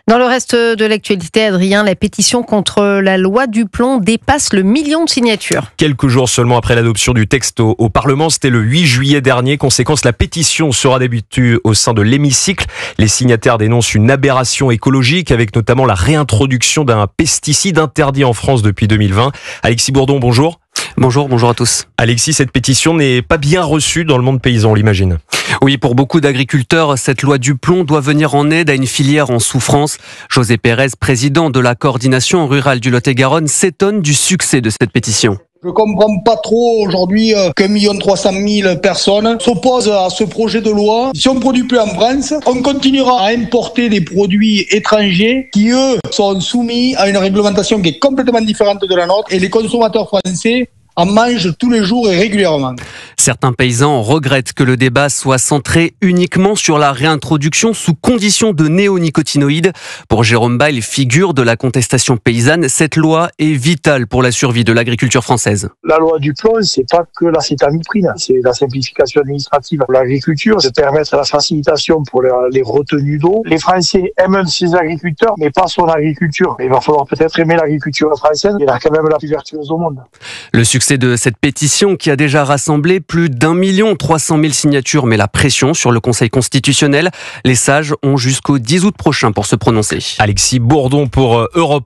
Dans le reste de l'actualité, Adrien, la pétition contre la loi Duplon dépasse le 1 million de signatures. Quelques jours seulement après l'adoption du texte au Parlement, c'était le 8 juillet dernier. Conséquence, la pétition sera débattue au sein de l'hémicycle. Les signataires dénoncent une aberration écologique avec notamment la réintroduction d'un pesticide interdit en France depuis 2020. Alexis Bourdon, bonjour. Bonjour à tous. Alexis, cette pétition n'est pas bien reçue dans le monde paysan, on l'imagine. Oui, pour beaucoup d'agriculteurs, cette loi Duplon doit venir en aide à une filière en souffrance. José Pérez, président de la coordination rurale du Lot-et-Garonne, s'étonne du succès de cette pétition. Je comprends pas trop aujourd'hui qu'1 300 000 personnes s'opposent à ce projet de loi. Si on produit plus en France, on continuera à importer des produits étrangers qui, eux, sont soumis à une réglementation qui est complètement différente de la nôtre et les consommateurs français en mangent tous les jours et régulièrement. Certains paysans regrettent que le débat soit centré uniquement sur la réintroduction sous condition de néonicotinoïdes. Pour Jérôme Bail, figure de la contestation paysanne, cette loi est vitale pour la survie de l'agriculture française. La loi Duplon, c'est pas que l'acétamiprine, c'est la simplification administrative pour l'agriculture, c'est permettre la facilitation pour les retenues d'eau. Les Français aiment ses agriculteurs, mais pas son agriculture. Il va falloir peut-être aimer l'agriculture française, elle a quand même la plus vertueuse au monde. Le succès de cette pétition qui a déjà rassemblé plus d'1 300 000 signatures met la pression sur le Conseil constitutionnel. Les sages ont jusqu'au 10 août prochain pour se prononcer. Alexis Bourdon pour Europe.